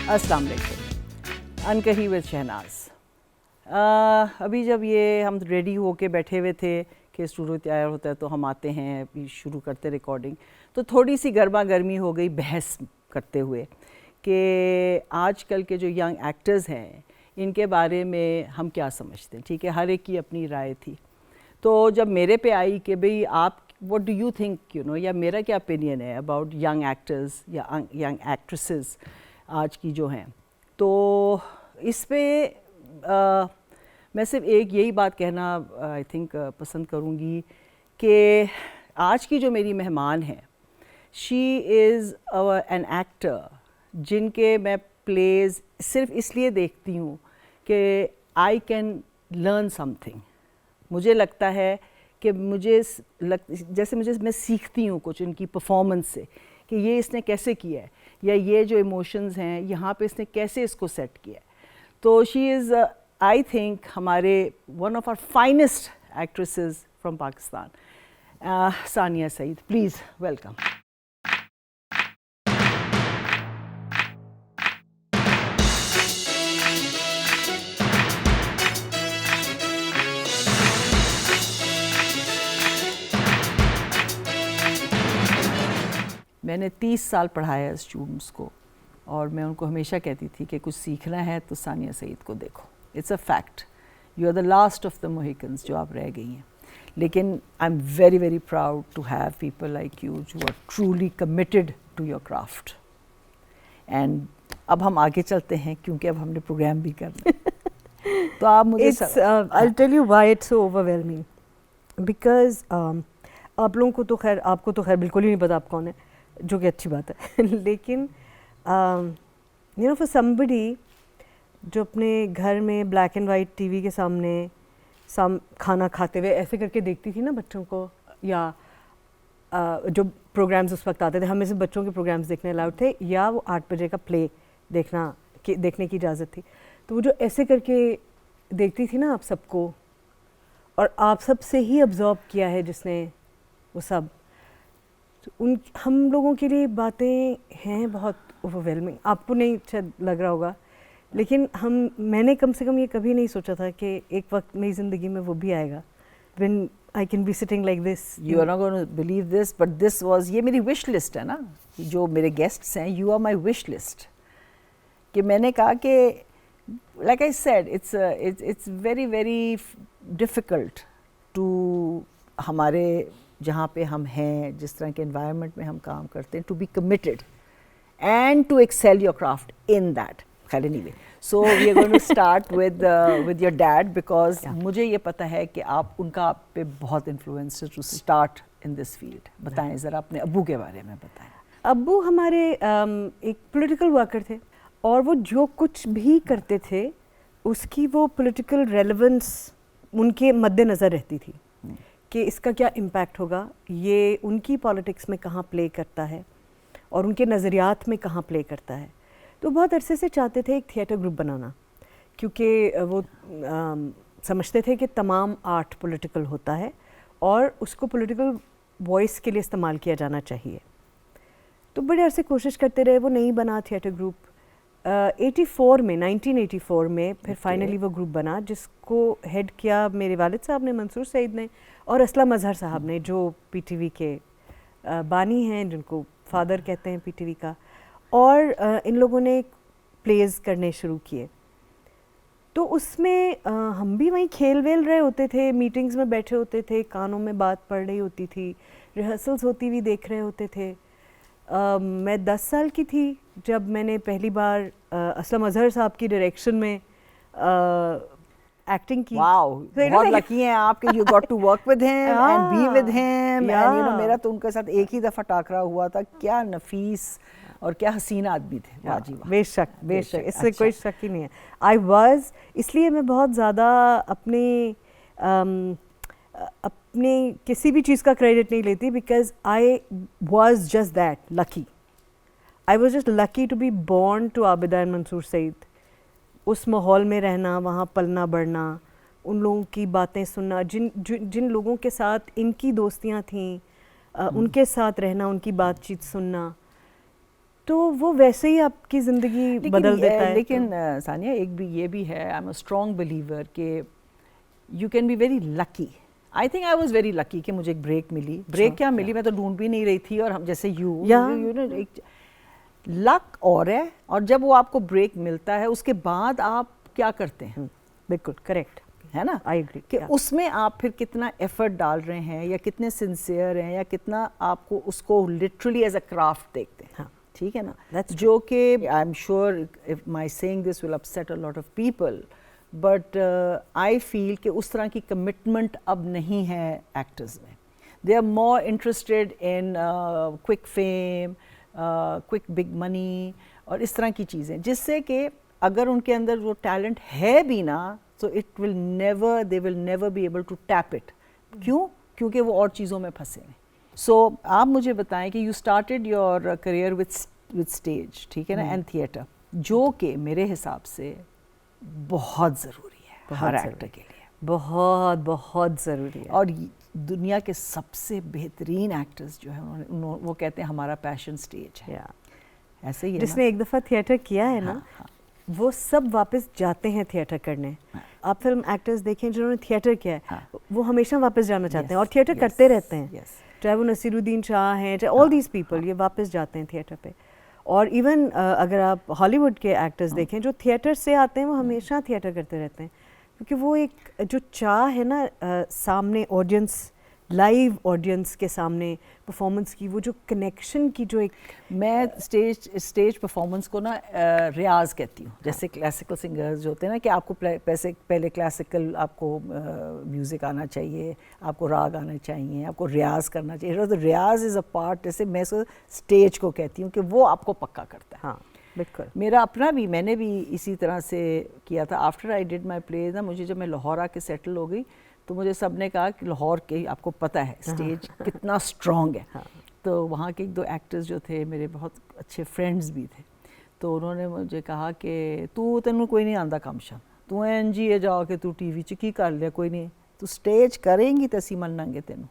अस्सलाम वालेकुम। अनकही विद शहनाज। अभी जब ये हम रेडी होके बैठे हुए थे कि स्टूडियो तैयार होता है तो हम आते हैं, अभी शुरू करते रिकॉर्डिंग, तो थोड़ी सी गर्मा गर्मी हो गई बहस करते हुए कि आजकल के जो यंग एक्टर्स हैं इनके बारे में हम क्या समझते हैं। ठीक है, हर एक की अपनी राय थी। तो जब मेरे पे आई कि भाई आप what do you think, you know, या मेरा क्या ओपिनियन है अबाउट यंग एक्टर्स या यंग एक्ट्रेसेस आज की जो हैं, तो इस पे मैं सिर्फ एक यही बात कहना आई थिंक पसंद करूँगी कि आज की जो मेरी मेहमान है, शी इज़ एन एक्टर जिनके मैं प्लेज़ सिर्फ इसलिए देखती हूँ कि आई कैन लर्न समथिंग। मुझे लगता है कि जैसे मैं सीखती हूँ कुछ इनकी परफॉर्मेंस से कि ये इसने कैसे किया है, या ये जो इमोशंस हैं यहाँ पे इसने कैसे इसको सेट किया है। तो शी इज़ आई थिंक हमारे one of our finest actresses from Pakistan, Sania Saeed. Please welcome. मैंने 30 साल पढ़ाया स्टूडेंट्स को और मैं उनको हमेशा कहती थी कि कुछ सीखना है तो सानिया सईद को देखो। It's a fact, you are the last of the Mohicans जो आप रह गई हैं। लेकिन I am very very proud to have people like you जो are truly committed to your craft. And अब हम आगे चलते हैं क्योंकि अब हमने प्रोग्राम भी करना है। तो आप मुझे I'll tell you why it's so overwhelming because आप लोगों को तो खैर, आपको तो खैर बिल्कुल ही नहीं पता आप कौन है, जो कि अच्छी बात है। लेकिन यू नो फॉर समबडी जो अपने घर में ब्लैक एंड वाइट टीवी के सामने खाना खाते हुए ऐसे करके देखती थी ना बच्चों को, या जो प्रोग्राम्स उस वक्त आते थे, हमें सिर्फ बच्चों के प्रोग्राम्स देखने अलाउड थे, या वो 8 बजे का प्ले देखने की इजाज़त थी। तो वो जो ऐसे करके देखती थी ना आप सबको, और आप सब से ही अब्जॉर्ब किया है जिसने वो सब, तो हम लोगों के लिए बातें हैं बहुत ओवरवेलमिंग। आपको नहीं शायद लग रहा होगा, लेकिन मैंने कम से कम ये कभी नहीं सोचा था कि एक वक्त मेरी ज़िंदगी में वो भी आएगा when I can be sitting like this. You are not going to believe this, but this was, ये मेरी wish list है ना, जो मेरे guests हैं, you are my wish list। कि मैंने कहा कि like I said, it's very very difficult to हमारे जहाँ पे हम हैं, जिस तरह के environment में हम काम करते हैं, to be committed and to excel your craft in that। खैर anyway, so we are going to start with your dad because मुझे ये पता है कि आप उनका आप पे बहुत influence है to start in this field। बताएं ज़रा अपने अब्बू के बारे में बताएं। अब्बू हमारे एक political worker थे, और वो जो कुछ भी करते थे उसकी वो political relevance उनके मद्देनज़र रहती थी कि इसका क्या इम्पैक्ट होगा, ये उनकी पॉलिटिक्स में कहाँ प्ले करता है और उनके नज़रियात में कहाँ प्ले करता है। तो बहुत अरसे से चाहते थे एक थिएटर ग्रुप बनाना, क्योंकि वो समझते थे कि तमाम आर्ट पॉलिटिकल होता है और उसको पॉलिटिकल वॉइस के लिए इस्तेमाल किया जाना चाहिए। तो बड़े अरसे कोशिश करते रहे, वो नहीं बना थिएटर ग्रुप। 1984 में फिर फाइनली वो ग्रुप बना, जिसको हेड किया मेरे वालिद साहब ने, मंसूर सईद ने, और असलम अजहर साहब ने, जो पीटीवी के बानी हैं, जिनको फादर कहते हैं पीटीवी का। और इन लोगों ने प्लेज़ करने शुरू किए। तो उसमें हम भी वहीं खेल वेल रहे होते थे, मीटिंग्स में बैठे होते थे, कानों में बात पड़ रही होती थी, रिहर्सल्स होती हुई देख रहे होते थे। मैं 10 साल की थी जब मैंने पहली बार असलम अजहर साहब की डायरेक्शन में एक्टिंग की। वाओ, बहुत लकी हैं आप कि you got to work with him and be with him, and you know मेरा तो उनके साथ एक ही दफ़ा टाकरा हुआ था। क्या नफीस और क्या हसीन आदमी थे। वाह जी वाह। बेशक, इससे कोई शक ही नहीं है। आई वाज, इसलिए मैं बहुत ज़्यादा अपने किसी भी चीज़ का क्रेडिट नहीं लेती, because I was just that lucky. I was just lucky to be born to Abida and Mansoor Saeed. उस माहौल में रहना, वहाँ पलना बढ़ना, उन लोगों की बातें सुनना, जिन लोगों के साथ इनकी दोस्तियाँ थीं, उनके साथ रहना, उनकी बातचीत सुनना। तो वो वैसे ही आपकी ज़िंदगी बदल देता है। लेकिन सानिया एक भी ये भी है, I am a strong believer कि you can be very lucky. I think I was very lucky कि मुझे एक ब्रेक मिली। ब्रेक क्या मिली, मैं तो ढूंढ भी नहीं रही थी, और हम जैसे यू नो एक लक और है, और जब वो आपको ब्रेक मिलता है उसके बाद आप क्या करते हैं। बिल्कुल करेक्ट है ना, आई एग्री कि उसमें आप फिर कितना एफर्ट डाल रहे हैं, या कितने सिंसियर हैं, या कितना आपको उसको लिटरली एज अ क्राफ्ट देखते हैं। हाँ, ठीक है ना, जो कि I am sure if my saying this will upset a lot of people, but I feel कि उस तरह की कमिटमेंट अब नहीं है एक्टर्स में। They are more interested in quick fame, quick big money और इस तरह की चीज़ें, जिससे कि अगर उनके अंदर वो टैलेंट है भी ना, so it will never, they will never be able to tap it. क्यों? क्योंकि वो और चीज़ों में फंसे हैं। So आप मुझे बताएं कि you started your career with stage, ठीक है ना, and theatre, जो कि मेरे हिसाब से बहुत ज़रूरी है हर एक्टर के लिए, बहुत बहुत ज़रूरी है। और दुनिया के सबसे बेहतरीन एक्टर्स जो हैं वो कहते हैं हमारा पैशन स्टेज है। ऐसे ही है जिसने एक दफ़ा थिएटर किया है ना, वो सब वापस जाते हैं थिएटर करने। आप फिल्म एक्टर्स देखें जिन्होंने थिएटर किया है, वो हमेशा वापस जाना चाहते हैं और थिएटर करते रहते हैं। चाहे वो नसीरुद्दीन शाह हैं, चाहे ऑल दीज पीपल, ये वापस जाते हैं थिएटर पे। और इवन अगर आप हॉलीवुड के एक्टर्स देखें जो थिएटर से आते हैं, वो हमेशा थिएटर करते रहते हैं, क्योंकि वो एक जो चाह है ना सामने ऑडियंस, लाइव ऑडियंस के सामने परफॉर्मेंस की, वो जो कनेक्शन की जो एक, मैं स्टेज परफॉर्मेंस को ना रियाज कहती हूँ। जैसे क्लासिकल सिंगर्स जो होते हैं ना, कि आपको पहले क्लासिकल आपको म्यूज़िक आना चाहिए, आपको राग आना चाहिए, आपको रियाज करना चाहिए। तो रियाज इज़ अ पार्ट, जैसे मैं इसको स्टेज को कहती हूँ कि वो आपको पक्का करता है। हाँ बिल्कुल। मेरा अपना भी, मैंने भी इसी तरह से किया था। After I did my play ना, मुझे जब मैं लाहौर आके सेटल हो गई तो मुझे सब ने कहा कि लाहौर के, आपको पता है स्टेज कितना स्ट्रॉन्ग है। तो वहाँ के एक दो एक्टर्स जो थे मेरे बहुत अच्छे फ्रेंड्स भी थे, तो उन्होंने मुझे कहा कि तू तेनू कोई नहीं आंदा काम शाम, तू एन जी है जाके तू टीवी च की कर लिया, कोई नहीं, तू स्टेज करेंगी तो असी मन्नांगे तेनू।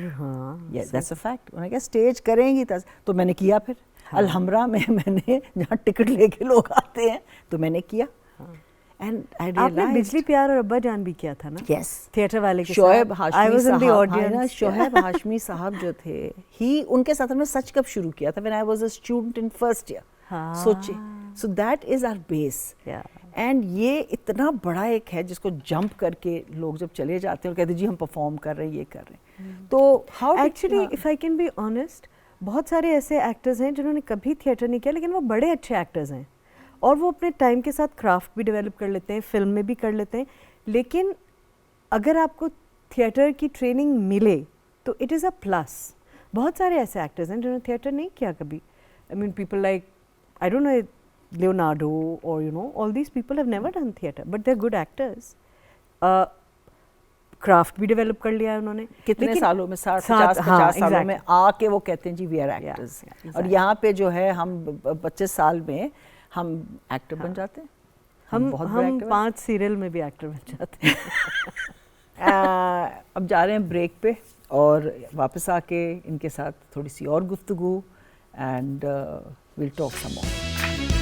हाँ दैट्स अ फैक्ट। उन्होंने कहा स्टेज करेंगी तो मैंने किया। फिर अलहमरा में मैंने जहाँ टिकट लेके लोग आते हैं तो मैंने किया। And I realized, आपने बिजली प्यार और अब्बा जान भी किया था ना? Yes. थिएटर वाले के शोएब साथ। Hashmi I was in the साहब, audience. शोएब हाशमी साहब जो थे, उनके साथ हमने सच कब शुरू किया था, when I was a student in first year. सोचिए, so that is our base. And ये इतना बड़ा एक है जिसको जंप करके लोग जब चले जाते हैं और कहते हैं जी हम परफॉर्म कर रहे हैं, ये कर रहे हैं। तो how actually if I can be honest, बहुत सारे ऐसे एक्टर्स हैं जिन्होंने कभी थिएटर नहीं किया, लेकिन वो बड़े अच्छे एक्टर्स हैं और वो अपने टाइम के साथ क्राफ्ट भी डेवलप कर लेते हैं, फिल्म में भी कर लेते हैं। लेकिन अगर आपको थिएटर की ट्रेनिंग मिले तो इट इज़ अ प्लस। बहुत सारे ऐसे एक्टर्स हैं जिन्होंने थिएटर नहीं किया कभी। I mean people like, I don't know, Leonardo और you know all these people have never done theatre but they are good actors. Craft भी डेवलप कर लिया है उन्होंने। कितने सालों में, 50 सालों में आके वो कहते हैं जी वी आर एक्टर्स। और यहाँ पे जो है हम 25 साल में हम एक्टर बन जाते हैं। हम 5 सीरियल में भी एक्टर बन जाते हैं। अब जा रहे हैं ब्रेक पे और वापस आके इनके साथ थोड़ी सी और गुफ्तगू, and will talk some more.